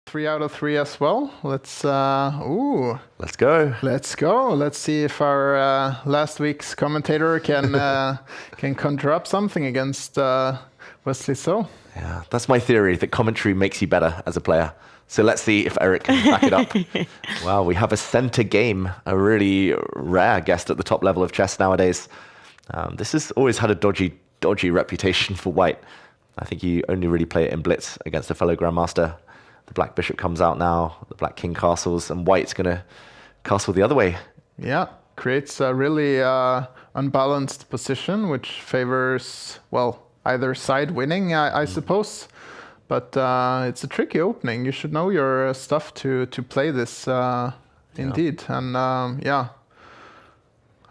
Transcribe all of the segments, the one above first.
3 out of 3 as well. Let's go. Let's go. Let's see if our last week's commentator can conjure up something against Wesley. So yeah, that's my theory, that commentary makes you better as a player. So let's see if Eric can back it up. Wow, we have a center game, a really rare guest at the top level of chess nowadays. This has always had a dodgy reputation for White. I think you only really play it in blitz against a fellow grandmaster. The black bishop comes out now, the black king castles, and White's going to castle the other way. Yeah, creates a really unbalanced position, which favors, well, either side winning, I suppose. But it's a tricky opening. You should know your stuff to play this, indeed. And yeah,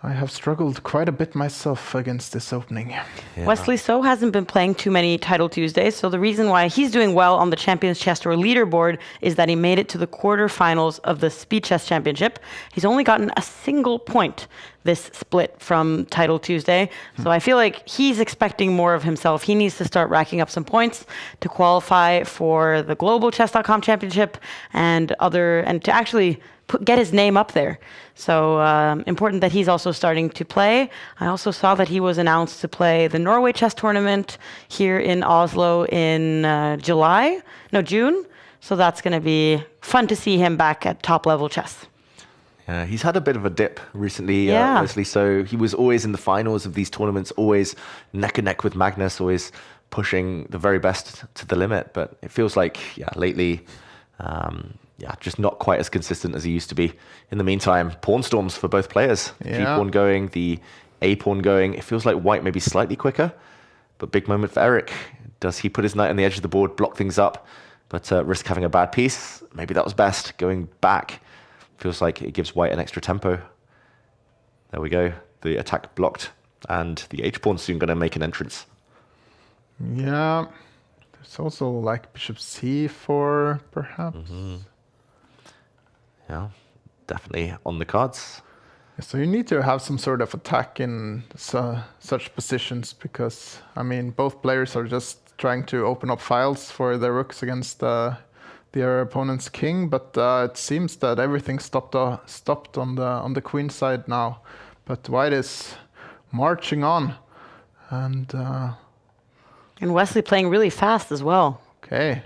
I have struggled quite a bit myself against this opening. Yeah. Wesley So hasn't been playing too many Title Tuesdays, so the reason why he's doing well on the Champions Chess Tour leaderboard is that he made it to the quarterfinals of the Speed Chess Championship. He's only gotten a single point this split from Title Tuesday, so I feel like he's expecting more of himself. He needs to start racking up some points to qualify for the Global Chess.com Championship and to actually get his name up there. So important that he's also starting to play. I also saw that he was announced to play the Norway Chess Tournament here in Oslo in June. So that's going to be fun to see him back at top level chess. Yeah, he's had a bit of a dip recently, Wesley. So he was always in the finals of these tournaments, always neck and neck with Magnus, always pushing the very best to the limit. But it feels like, lately, just not quite as consistent as he used to be. In the meantime, pawn storms for both players. G pawn going, the A pawn going. It feels like White may be slightly quicker, but big moment for Eric. Does he put his knight on the edge of the board, block things up, but risk having a bad piece? Maybe that was best. Going back feels like it gives White an extra tempo. There we go. The attack blocked, and the H pawn's soon going to make an entrance. Yeah. There's also like bishop c4, perhaps. Yeah, definitely on the cards. So you need to have some sort of attack in such positions because, I mean, both players are just trying to open up files for their rooks against their opponent's king. But it seems that everything stopped on the queen side now. But White is marching on, and Wesley playing really fast as well. Okay,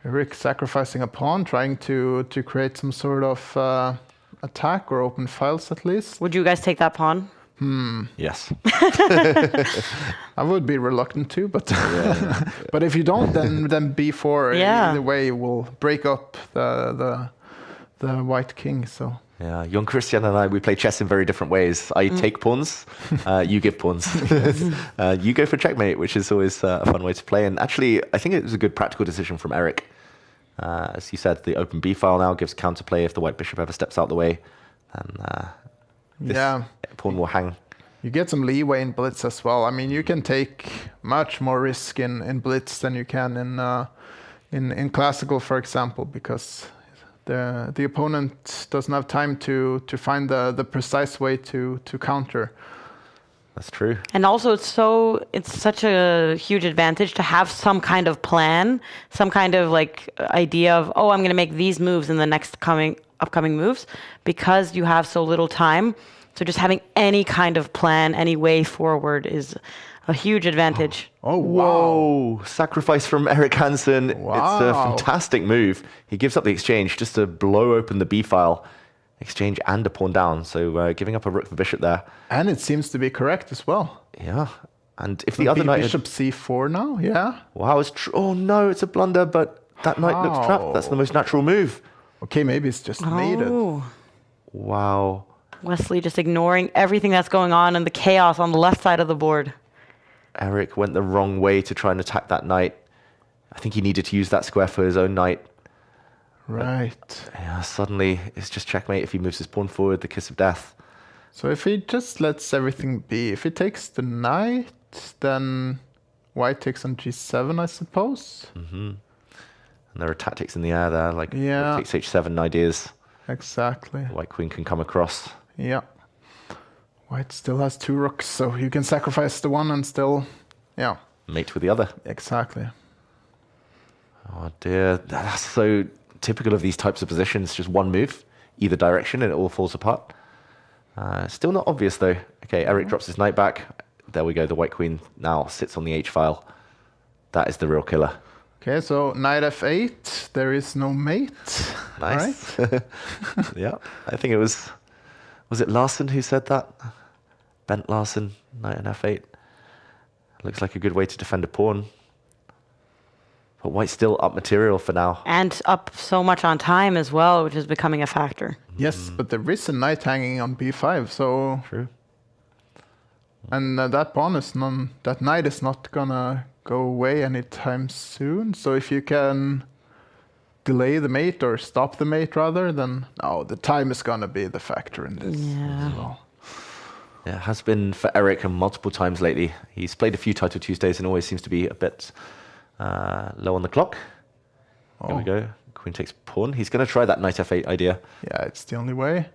Eric sacrificing a pawn, trying to create some sort of attack or open files at least. Would you guys take that pawn? Yes. I would be reluctant to, but but if you don't, then b4 either way will break up the white king. So. Yeah, Jon Christian and I, we play chess in very different ways. I take pawns, you give pawns. You go for checkmate, which is always a fun way to play. And actually, I think it was a good practical decision from Eric. As you said, the open b file now gives counterplay if the white bishop ever steps out the way. And this pawn will hang. You get some leeway in blitz as well. I mean, you can take much more risk in blitz than you can in classical, for example, because the opponent doesn't have time to find the precise way to counter. That's true. And also it's such a huge advantage to have some kind of plan, some kind of like idea of, I'm going to make these moves in the next upcoming moves, because you have so little time. So just having any kind of plan, any way forward is a huge advantage. Oh, whoa. Sacrifice from Eric Hansen. Wow. It's a fantastic move. He gives up the exchange just to blow open the b file. Exchange and a pawn down. So giving up a rook for bishop there. And it seems to be correct as well. Yeah. And if the other knight... Bishop c4 now, yeah. Wow, it's true. Oh, no, it's a blunder, but that knight looks trapped. That's the most natural move. Okay, maybe it's just mated. Wow. Wesley just ignoring everything that's going on and the chaos on the left side of the board. Eric went the wrong way to try and attack that knight. I think he needed to use that square for his own knight. Right. But, suddenly it's just checkmate if he moves his pawn forward, the kiss of death. So if he just lets everything be, if he takes the knight, then white takes on g7, I suppose. And there are tactics in the air there, like takes h7 ideas. Exactly. White queen can come across. Yeah. White still has 2 rooks, so you can sacrifice the one and still, mate with the other. Exactly. Oh dear, that's so typical of these types of positions. Just one move, either direction, and it all falls apart. Still not obvious, though. Okay, Eric drops his knight back. There we go. The white queen now sits on the H-file. That is the real killer. Okay, so knight f8. There is no mate. Nice. Right? Yeah, I think it was it Larsen who said that? Bent Larsen, knight and f8. Looks like a good way to defend a pawn. But white's still up material for now. And up so much on time as well, which is becoming a factor. Yes, but there is a knight hanging on b5, so... True. And that pawn is that knight is not gonna go away anytime soon. So if you can delay the mate or stop the mate rather, then the time is gonna be the factor in this as well. Yeah, it has been for Eric multiple times lately. He's played a few Titled Tuesdays and always seems to be a bit low on the clock. Here we go. Queen takes pawn. He's going to try that knight f8 idea. Yeah, it's the only way.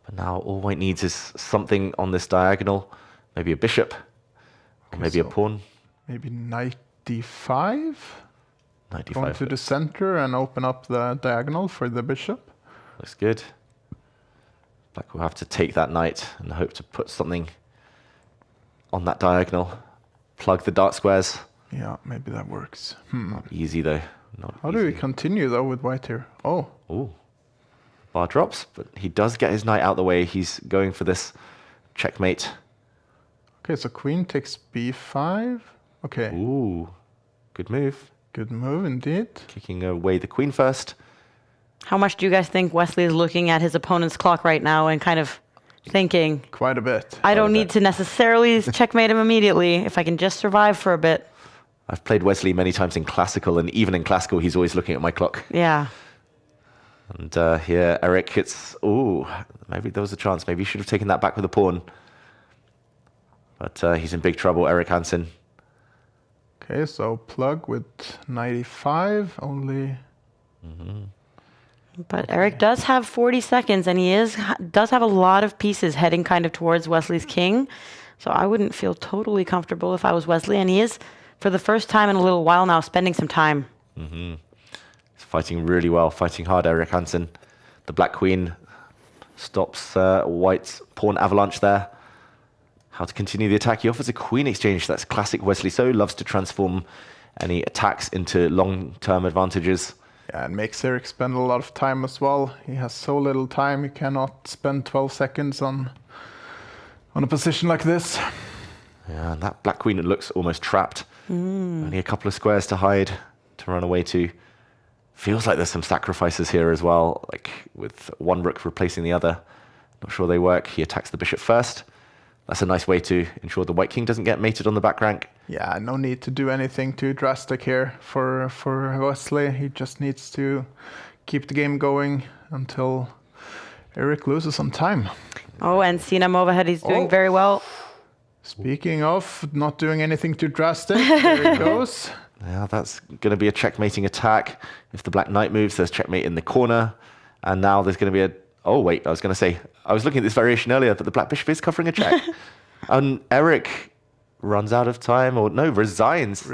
But now all white needs is something on this diagonal. Maybe a bishop. Or maybe a pawn. Maybe knight d5. Knight d5. Go to the center and open up the diagonal for the bishop. Looks good. Black will have to take that knight and hope to put something on that diagonal. Plug the dark squares. Yeah, maybe that works. Not easy, though. How do we continue, though, with white here? Oh. Ooh. Bar drops, but he does get his knight out the way. He's going for this checkmate. Okay, so queen takes b5. Okay. Ooh. Good move. Good move, indeed. Kicking away the queen first. How much do you guys think Wesley is looking at his opponent's clock right now and kind of thinking, quite a bit. I don't need to necessarily checkmate him immediately if I can just survive for a bit? I've played Wesley many times in Classical, and even in Classical, he's always looking at my clock. Yeah. And here, Eric hits... Ooh, maybe there was a chance. Maybe he should have taken that back with a pawn. But he's in big trouble, Eric Hansen. Okay, so plug with 95, only... But Eric does have 40 seconds, and he does have a lot of pieces heading kind of towards Wesley's king. So I wouldn't feel totally comfortable if I was Wesley. And he is, for the first time in a little while now, spending some time. He's fighting really well, fighting hard, Eric Hansen. The black queen stops white's pawn avalanche there. How to continue the attack? He offers a queen exchange. That's classic Wesley. So loves to transform any attacks into long-term advantages. Yeah, and makes Eric spend a lot of time as well. He has so little time, he cannot spend 12 seconds on a position like this. Yeah, and that black queen looks almost trapped. Only a couple of squares to hide, to run away to. Feels like there's some sacrifices here as well, like with one rook replacing the other. Not sure they work. He attacks the bishop first. That's a nice way to ensure the white king doesn't get mated on the back rank. Yeah, no need to do anything too drastic here for Wesley. He just needs to keep the game going until Eric loses some time. Oh, and Sina Movahed, he's doing very well. Speaking of not doing anything too drastic, there he goes. Yeah, that's going to be a checkmating attack. If the black knight moves, there's checkmate in the corner. And now there's going to be a... Oh, wait, I was going to say... I was looking at this variation earlier, but the black bishop is covering a check. And Eric runs out of time, or no, resigns.